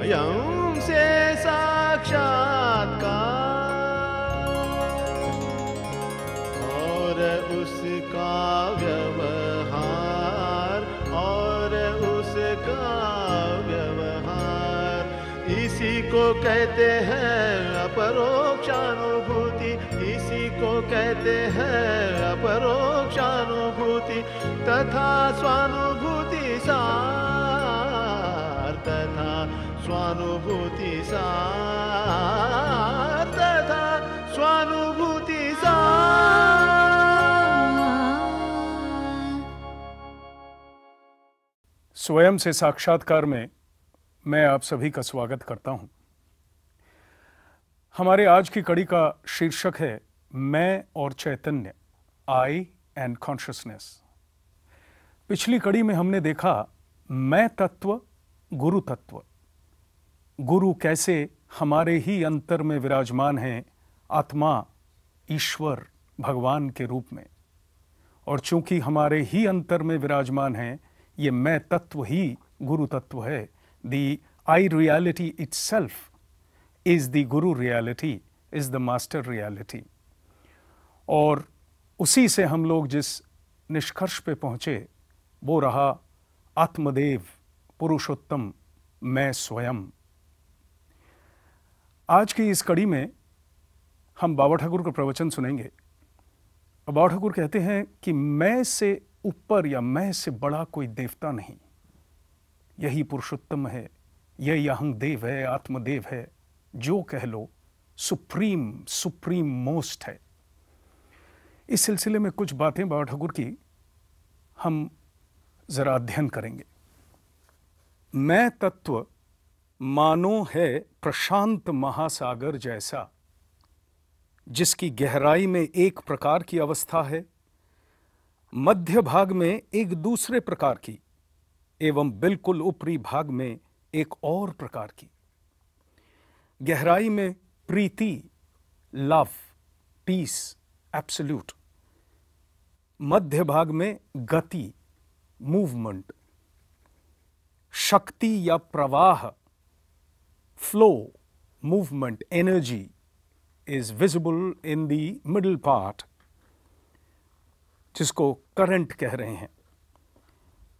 स्वयं से साक्षात्कार और उसका व्यवहार और उसका व्यवहार, इसी को कहते हैं अपरोक्षानुभूति, इसी को कहते हैं अपरोक्षानुभूति तथा स्वानुभूति सार, तथा स्वानुभूति सार, तथा स्वानुभूति सार। स्वयं से साक्षात्कार में मैं आप सभी का स्वागत करता हूं। हमारे आज की कड़ी का शीर्षक है मैं और चैतन्य, आई एंड कॉन्शियसनेस। पिछली कड़ी में हमने देखा मैं तत्व, गुरु तत्व, गुरु कैसे हमारे ही अंतर में विराजमान हैं, आत्मा, ईश्वर, भगवान के रूप में। और चूंकि हमारे ही अंतर में विराजमान हैं, ये मैं तत्व ही गुरु तत्व है। The I reality itself is the guru reality, is the master reality। और उसी से हम लोग जिस निष्कर्ष पे पहुंचे वो रहा आत्मदेव पुरुषोत्तम मैं स्वयं। आज की इस कड़ी में हम बाबा ठाकुर का प्रवचन सुनेंगे। बाबा ठाकुर कहते हैं कि मैं से ऊपर या मैं से बड़ा कोई देवता नहीं, यही पुरुषोत्तम है, यही अहं देव है, आत्मदेव है, जो कह लो, सुप्रीम मोस्ट है। इस सिलसिले में कुछ बातें बाबा ठाकुर की हम जरा अध्ययन करेंगे। मैं तत्व मानो है प्रशांत महासागर जैसा, जिसकी गहराई में एक प्रकार की अवस्था है, मध्य भाग में एक दूसरे प्रकार की, एवं बिल्कुल ऊपरी भाग में एक और प्रकार की। गहराई में प्रीति, लव, पीस, एब्सोल्यूट। मध्य भाग में गति, मूवमेंट, शक्ति या प्रवाह, flow, movement, energy is visible in the middle part, जिसको करंट कह रहे हैं।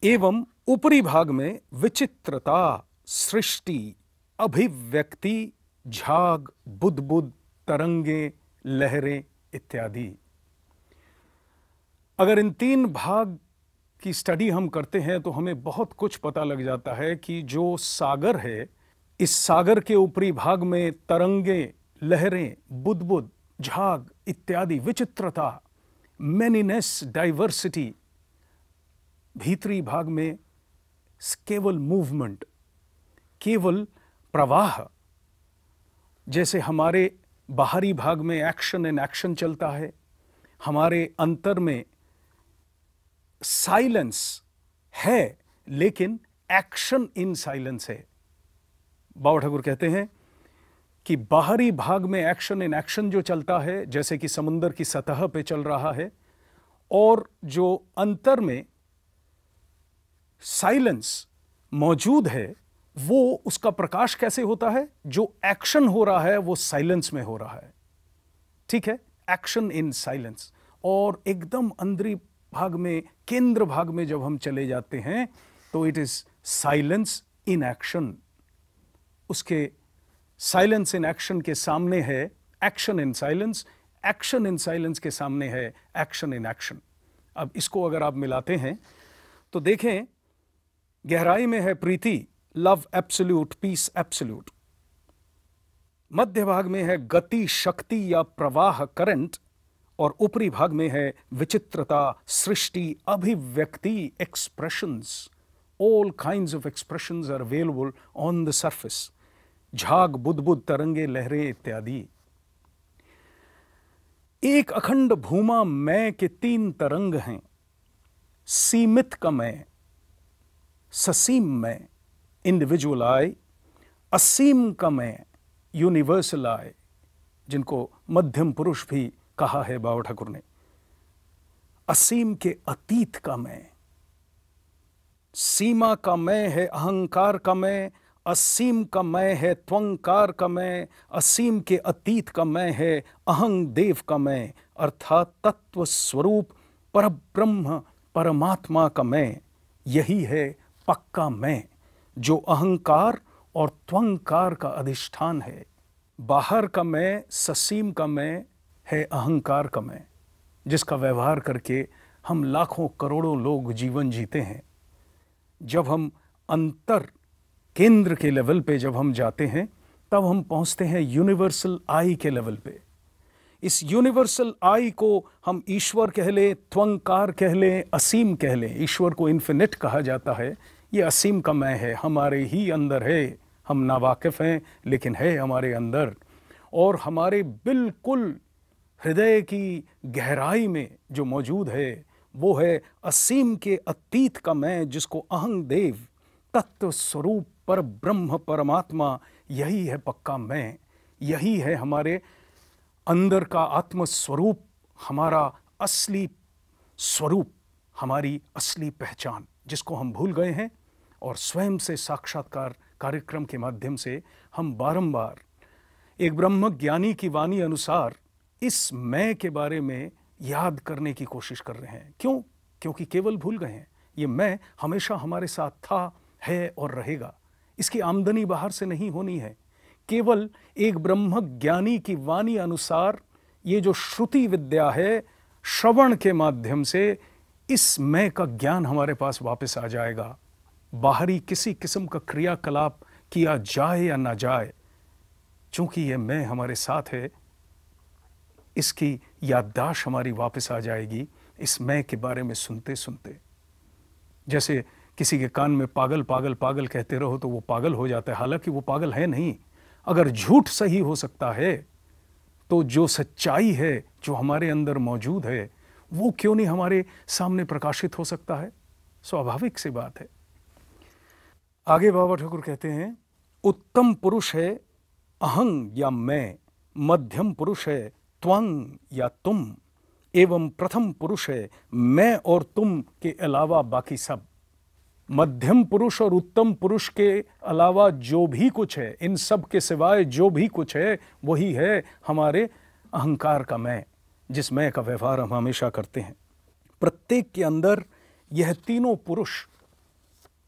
एवं ऊपरी भाग में विचित्रता, सृष्टि, अभिव्यक्ति, झाग, बुदबुद, तरंगे, लहरें इत्यादि। अगर इन तीन भाग की स्टडी हम करते हैं तो हमें बहुत कुछ पता लग जाता है कि जो सागर है, इस सागर के ऊपरी भाग में तरंगे, लहरें, बुदबुद, झाग इत्यादि, विचित्रता, मैनीनेस, डाइवर्सिटी। भीतरी भाग में केवल मूवमेंट, केवल प्रवाह। जैसे हमारे बाहरी भाग में एक्शन इन एक्शन चलता है, हमारे अंतर में साइलेंस है, लेकिन एक्शन इन साइलेंस है। बाबा ठाकुर कहते हैं कि बाहरी भाग में एक्शन इन एक्शन जो चलता है, जैसे कि समुद्र की सतह पे चल रहा है, और जो अंतर में साइलेंस मौजूद है, वो उसका प्रकाश कैसे होता है? जो एक्शन हो रहा है वो साइलेंस में हो रहा है। ठीक है, एक्शन इन साइलेंस। और एकदम अंदरी भाग में, केंद्र भाग में जब हम चले जाते हैं तो it is silence in action. उसके साइलेंस इन एक्शन के सामने है action in silence, action in silence के सामने है एक्शन इन एक्शन। अब इसको अगर आप मिलाते हैं तो देखें, गहराई में है प्रीति, लव एब्सोल्यूट, पीस एब्सोल्यूट। मध्य भाग में है गति, शक्ति या प्रवाह, करंट। और ऊपरी भाग में है विचित्रता, सृष्टि, अभिव्यक्ति, expressions. All kinds of expressions are available on the surface. झाग, बुदबुद, तरंगे, लहरें इत्यादि। एक अखंड भूमा मैं के तीन तरंग हैं। सीमित का मैं, ससीम मैं, इंडिविजुअल आई, असीम का मैं, यूनिवर्सल आई, जिनको मध्यम पुरुष भी कहा है बाबा ठाकुर ने। असीम के अतीत का मैं, सीमा का मैं है अहंकार का मैं, असीम का मैं है त्वंकार का मैं, असीम के अतीत का मैं है अहं देव का मैं, अर्थात तत्व स्वरूप परब्रह्म परमात्मा का मैं। यही है पक्का मैं, जो अहंकार और त्वंकार का अधिष्ठान है। बाहर का मैं, ससीम का मैं है अहंकार का मैं, जिसका व्यवहार करके हम लाखों करोड़ों लोग जीवन जीते हैं। जब हम अंतर केंद्र के लेवल पे जब हम जाते हैं, तब हम पहुंचते हैं यूनिवर्सल आई के लेवल पे। इस यूनिवर्सल आई को हम ईश्वर कह लें, त्वंकार कह लें, असीम कह लें। ईश्वर को इन्फिनिट कहा जाता है। ये असीम का मैं है, हमारे ही अंदर है। हम नावाकिफ हैं, लेकिन है हमारे अंदर। और हमारे बिल्कुल हृदय की गहराई में जो मौजूद है, वो है असीम के अतीत का मैं, जिसको अहं देव तत्व स्वरूप पर ब्रह्म परमात्मा, यही है पक्का मैं। यही है हमारे अंदर का आत्म स्वरूप, हमारा असली स्वरूप, हमारी असली पहचान, जिसको हम भूल गए हैं। और स्वयं से साक्षात्कार कार्यक्रम के माध्यम से हम बारंबार एक ब्रह्म ज्ञानी की वाणी अनुसार इस मैं के बारे में याद करने की कोशिश कर रहे हैं। क्यों? क्योंकि केवल भूल गए हैं। ये मैं हमेशा हमारे साथ था, है और रहेगा। इसकी आमदनी बाहर से नहीं होनी है। केवल एक ब्रह्म ज्ञानी की वाणी अनुसार ये जो श्रुति विद्या है, श्रवण के माध्यम से इस मैं का ज्ञान हमारे पास वापस आ जाएगा। बाहरी किसी किस्म का क्रियाकलाप किया जाए या ना जाए, चूंकि ये मैं हमारे साथ है, इसकी याददाश्त हमारी वापस आ जाएगी इस मैं के बारे में सुनते सुनते। जैसे किसी के कान में पागल पागल पागल कहते रहो तो वो पागल हो जाता है, हालांकि वो पागल है नहीं। अगर झूठ सही हो सकता है, तो जो सच्चाई है, जो हमारे अंदर मौजूद है, वो क्यों नहीं हमारे सामने प्रकाशित हो सकता है? स्वाभाविक सी बात है। आगे बाबा ठाकुर कहते हैं, उत्तम पुरुष है अहं या मैं, मध्यम पुरुष है त्वं या तुम, एवं प्रथम पुरुष है मैं और तुम के अलावा बाकी सब। मध्यम पुरुष और उत्तम पुरुष के अलावा जो भी कुछ है, इन सब के सिवाय जो भी कुछ है, वही है हमारे अहंकार का मैं, जिस मैं का व्यवहार हम हमेशा करते हैं। प्रत्येक के अंदर यह तीनों पुरुष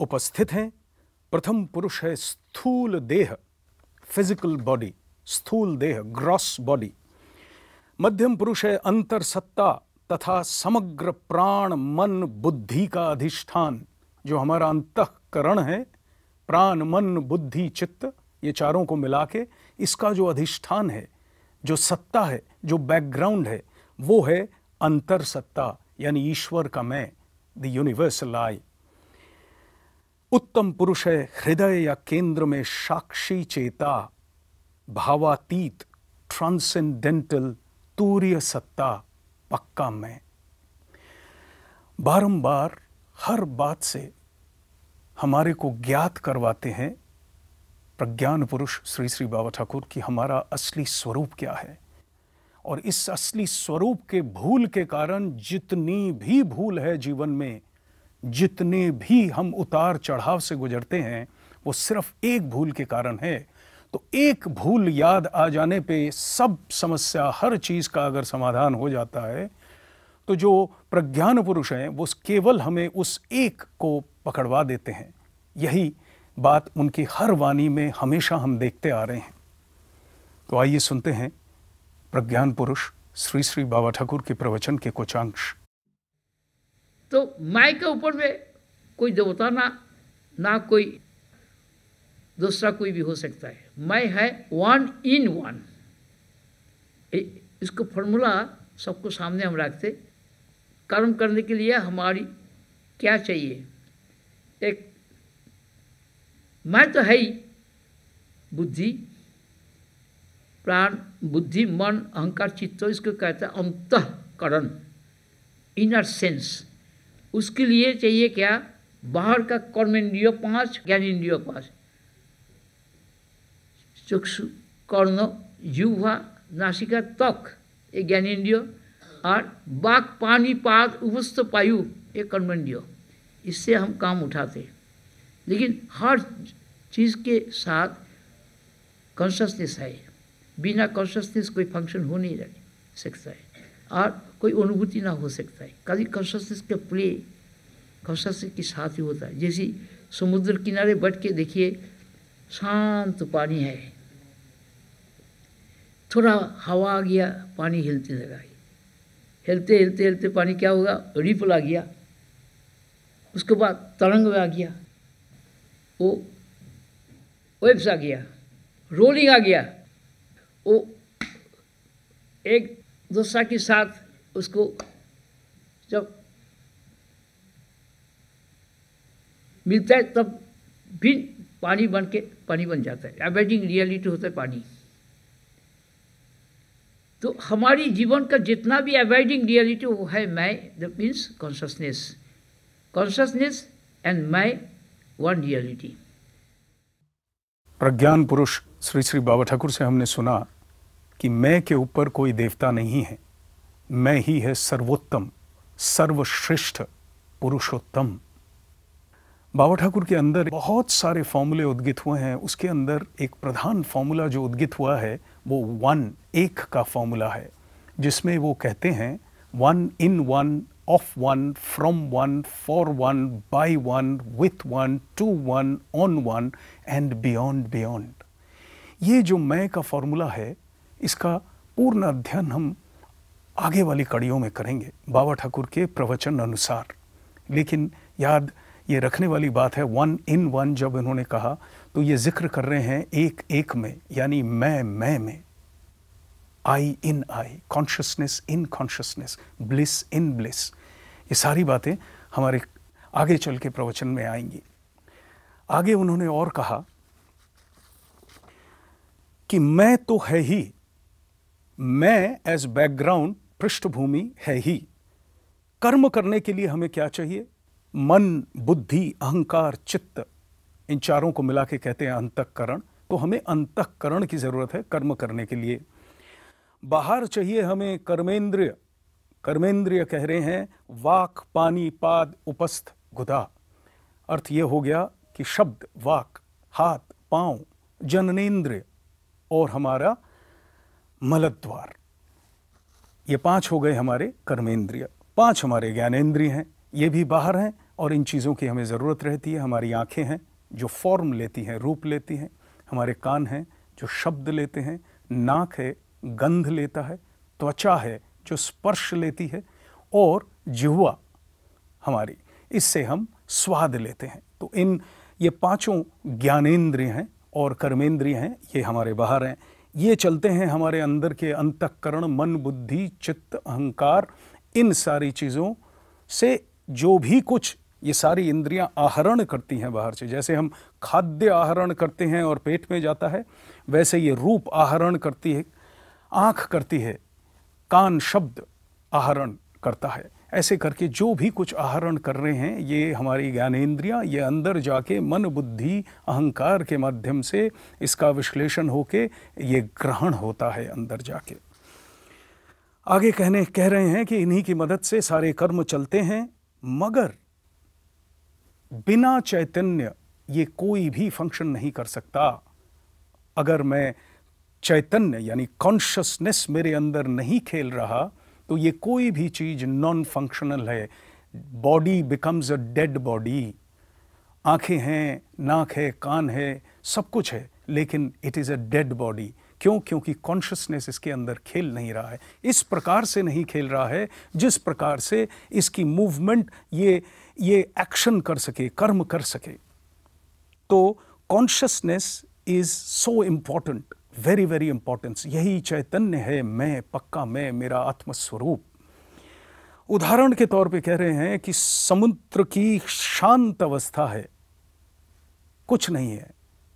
उपस्थित हैं। प्रथम पुरुष है स्थूल देह, फिजिकल बॉडी, स्थूल देह, ग्रॉस बॉडी। मध्यम पुरुष है अंतर सत्ता तथा समग्र प्राण मन बुद्धि का अधिष्ठान, जो हमारा अंतःकरण है, प्राण मन बुद्धि चित्त, ये चारों को मिला के इसका जो अधिष्ठान है, जो सत्ता है, जो बैकग्राउंड है, वो है अंतर सत्ता, यानी ईश्वर का मैं, द यूनिवर्सल आई। उत्तम पुरुष है हृदय या केंद्र में साक्षी चेता, भावातीत, ट्रांसेंडेंटल, तूर्य सत्ता, पक्का मैं। बारंबार हर बात से हमारे को ज्ञात करवाते हैं प्रज्ञान पुरुष श्री श्री बाबा ठाकुर की हमारा असली स्वरूप क्या है। और इस असली स्वरूप के भूल के कारण जितनी भी भूल है जीवन में, जितने भी हम उतार चढ़ाव से गुजरते हैं, वो सिर्फ एक भूल के कारण है। तो एक भूल याद आ जाने पे सब समस्या, हर चीज का अगर समाधान हो जाता है, तो जो प्रज्ञान पुरुष हैं वो केवल हमें उस एक को पकड़वा देते हैं। यही बात उनकी हर वाणी में हमेशा हम देखते आ रहे हैं। तो आइए सुनते हैं प्रज्ञान पुरुष श्री श्री बाबा ठाकुर के प्रवचन के कुछ अंश। तो माई के ऊपर में कोई देवता ना कोई दूसरा कोई भी हो सकता है। मैं है वन इन वन। इसको फॉर्मूला सबको सामने हम रखते। कर्म करने के लिए हमारी क्या चाहिए? एक मैं तो है ही बुद्धि, प्राण, बुद्धि, मन, अहंकार, चित्त, इसको कहते हैं अंतःकरण, इनर सेंस। उसके लिए चाहिए क्या? बाहर का कर्मेंद्रिय 5, ज्ञानेंद्रिय 5, चक्षु, कर्ण, जिह्वा, नासिका, त्वक, ये ज्ञानेंद्रिय, और वाक, पानी, पाद, उपस्थ वायु, ये कर्मेंद्रिय। इससे हम काम उठाते। लेकिन हर चीज़ के साथ कॉन्शसनेस है। बिना कॉन्शसनेस कोई फंक्शन हो नहीं सकता है और कोई अनुभूति ना हो सकता है। खाली कॉन्शसनेस का प्ले कॉन्शसनेस के साथ ही होता है। जैसे समुद्र किनारे बैठ के देखिए, शांत पानी है, थोड़ा हवा आ गया, पानी हिलने लगा। हिलते हिलते हिलते पानी क्या होगा, रिपल आ गया, उसके बाद तरंग आ गया, वो वेव्स आ गया, रोलिंग आ गया। वो एक दूसरा के साथ उसको जब मिलता है तब भी पानी बन के पानी बन जाता है। अबैडिंग रियलिटी होता है पानी। तो हमारी जीवन का जितना भी अबैडिंग रियलिटी वो है मैं, that means consciousness. Consciousness and मैं वन रियलिटी। प्रज्ञान पुरुष श्री श्री बाबा ठाकुर से हमने सुना कि मैं के ऊपर कोई देवता नहीं है, मैं ही है सर्वोत्तम, सर्वश्रेष्ठ, पुरुषोत्तम। बाबा ठाकुर के अंदर बहुत सारे फॉर्मूले उद्गित हुए हैं। उसके अंदर एक प्रधान फॉर्मूला जो उद्गित हुआ है वो वन, एक का फॉर्मूला है, जिसमें वो कहते हैं one in one, of one, from one, for one, by one, with one, to one, on one and beyond beyond. ये जो मैं का फॉर्मूला है, इसका पूर्ण अध्ययन हम आगे वाली कड़ियों में करेंगे बाबा ठाकुर के प्रवचन अनुसार। लेकिन याद ये रखने वाली बात है, वन इन वन जब इन्होंने कहा तो ये जिक्र कर रहे हैं एक एक में, यानी मैं में, I in I, consciousness in consciousness, bliss in bliss. ये सारी बातें हमारे आगे चल के प्रवचन में आएंगी। आगे उन्होंने और कहा कि मैं तो है ही, मैं एज बैकग्राउंड, पृष्ठभूमि है ही। कर्म करने के लिए हमें क्या चाहिए? मन, बुद्धि, अहंकार, चित्त, इन चारों को मिला के कहते हैं अंतःकरण। तो हमें अंतःकरण की जरूरत है कर्म करने के लिए। बाहर चाहिए हमें कर्मेंद्रिय। कर्मेंद्रिय कह रहे हैं वाक, पानी, पाद, उपस्थ, गुदा। अर्थ ये हो गया कि शब्द, वाक, हाथ, पांव, जननेन्द्रिय और हमारा मलद्वार। ये 5 हो गए हमारे कर्मेंद्रिय। 5 हमारे ज्ञानेंद्रिय हैं, ये भी बाहर हैं और इन चीज़ों की हमें ज़रूरत रहती है। हमारी आंखें हैं जो फॉर्म लेती हैं, रूप लेती हैं। हमारे कान हैं जो शब्द लेते हैं। नाक है, गंध लेता है। त्वचा है जो स्पर्श लेती है। और जिह्वा हमारी, इससे हम स्वाद लेते हैं। तो ये 5 ज्ञानेंद्रिय हैं और कर्मेंद्रिय हैं, ये हमारे बाहर हैं। ये चलते हैं हमारे अंदर के अंतःकरण, मन, बुद्धि, चित्त, अहंकार। इन सारी चीज़ों से जो भी कुछ ये सारी इंद्रियां आहरण करती हैं बाहर से, जैसे हम खाद्य आहरण करते हैं और पेट में जाता है, वैसे ये रूप आहरण करती है, आँख करती है, कान शब्द आहरण करता है। ऐसे करके जो भी कुछ आहरण कर रहे हैं ये हमारी ज्ञानेंद्रियां, ये अंदर जाके मन, बुद्धि, अहंकार के माध्यम से इसका विश्लेषण होके ये ग्रहण होता है अंदर जाके। आगे कह रहे हैं कि इन्हीं की मदद से सारे कर्म चलते हैं, मगर बिना चैतन्य ये कोई भी फंक्शन नहीं कर सकता। अगर मैं चैतन्य यानी कॉन्शसनेस मेरे अंदर नहीं खेल रहा तो ये कोई भी चीज नॉन फंक्शनल है। Body becomes a dead body. आंखें हैं, नाक है, कान है, सब कुछ है, लेकिन it is a dead body. क्यों? क्योंकि कॉन्शसनेस इसके अंदर खेल नहीं रहा है। इस प्रकार से नहीं खेल रहा है जिस प्रकार से इसकी मूवमेंट ये एक्शन कर सके, कर्म कर सके। तो consciousness is so important, very very important. यही चैतन्य है मैं, पक्का मैं, मेरा आत्मस्वरूप। उदाहरण के तौर पे कह रहे हैं कि समुद्र की शांत अवस्था है, कुछ नहीं है,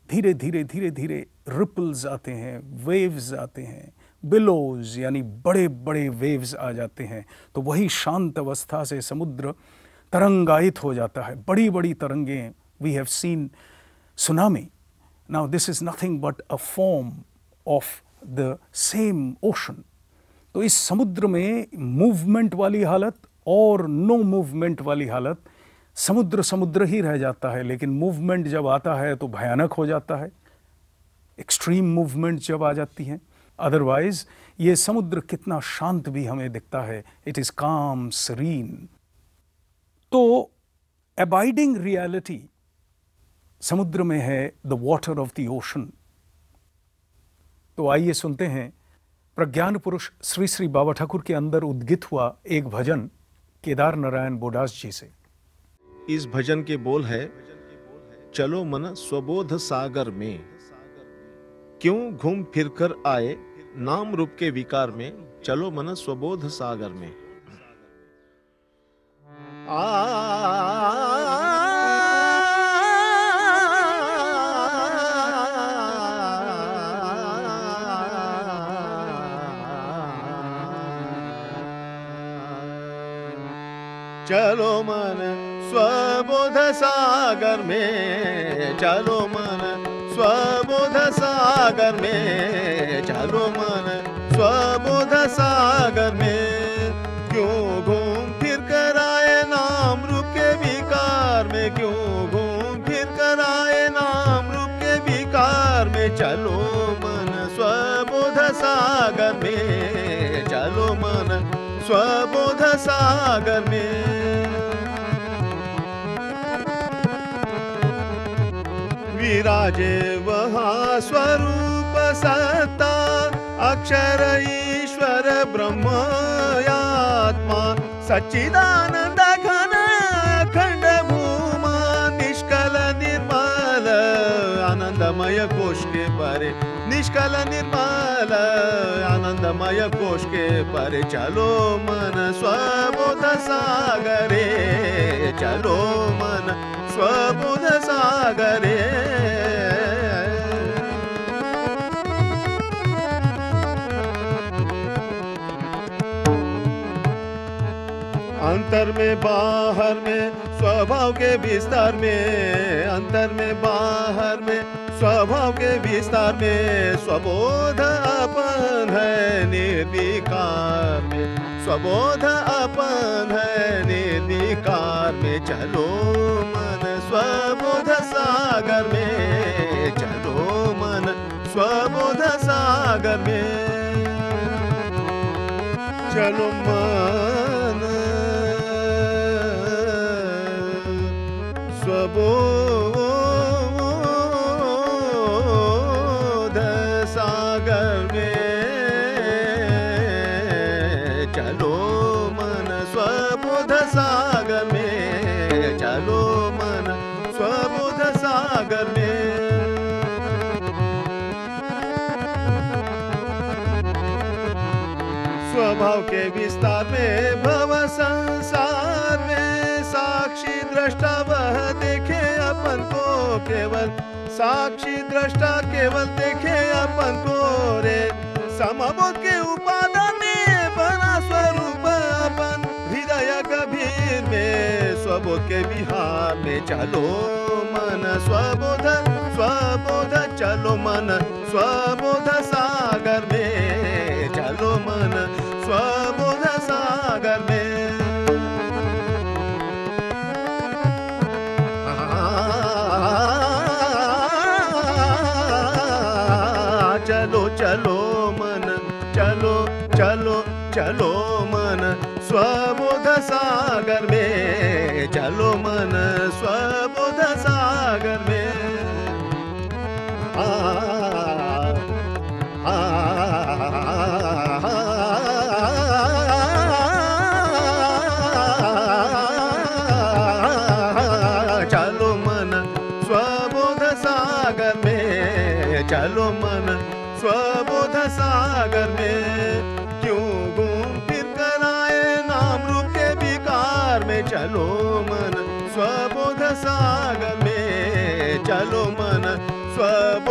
धीरे धीरे धीरे धीरे रिपल्स आते हैं, वेव्स आते हैं, बिलोज यानी बड़े बड़े वेव्स आ जाते हैं। तो वही शांत अवस्था से समुद्र तरंगायित हो जाता है, बड़ी बड़ी तरंगें। We have seen tsunami. Now this is nothing but a form of the same ocean. तो इस समुद्र में मूवमेंट वाली हालत और नो मूवमेंट वाली हालत समुद्र समुद्र ही रह जाता है, लेकिन मूवमेंट जब आता है तो भयानक हो जाता है, एक्सट्रीम मूवमेंट जब आ जाती हैं। अदरवाइज ये समुद्र कितना शांत भी हमें दिखता है, इट इज काम सरीन। तो अबाइडिंग रियलिटी समुद्र में है, the water of the ocean. तो आइए सुनते हैं प्रज्ञान पुरुष श्री श्री बाबा ठाकुर के अंदर उद्गित हुआ एक भजन केदार नारायण बोडास जी से। इस भजन के बोल है, चलो मन स्वबोध सागर में, क्यों घूम फिर कर आए नाम रूप के विकार में, चलो मन स्वबोध सागर में। चलो मन स्वबोध सागर में, चलो मन स्वबोध सागर में, चलो मन स्वबोध सागर में, क्यों घूम फिर कर आए नाम रूप के विकार में, क्यों घूम फिर कर आए नाम रूप के विकार में, चलो मन स्वबोध सागर में, चलो मन स्वबोध सागर में। विराजे वहाँ स्वरूप सत्ता, अक्षर ईश्वर ब्रह्म आत्मा, सच्चिदानंद घन अखंड भूमा, निष्कल निर्मल आनंदमय कोश के परे, निष्कल निर्मल आनंदमय कोश के परे, चलो मन स्वबोध सागरे, चलो मन स्वबोध सागरे। अंतर में बाहर में स्वभाव के विस्तार में, अंतर में बाहर में स्वभाव के विस्तार में, स्वबोध अपन है निर्विकार में, स्वबोध अपन है निर्विकार में, चलो मन स्वबोध सागर में, चलो मन स्वबोध सागर में, चलो मन स्वबोध सागर में, चलो मन स्वबोध सागर में, चलो मन स्वबोध सागर में। स्वभाव के विस्तार में भव संसार में, साक्षी दृष्टा वह देखे अपन को केवल, साक्षी दृष्टा केवल देखे अपन को रे, समबोध के उपादान में बना स्वरूप अपन, हृदय गभीर में स्वबोध के विहार में, चलो मन स्वबोध स्वबोध, चलो मन स्वबोध सागर में, चलो मन स्वबोध सागर में। चलो चलो मन, चलो चलो चलो मन स्वबोध सागर में, चलो मन स्वबोध सागर में। चलो मन स्वबोध सागर में, चलो मन स्वबोध सागर में, क्यों घूम फिर कर आए नाम रूप के विकार में, चलो मन स्वबोध सागर में, चलो मन स्वबोध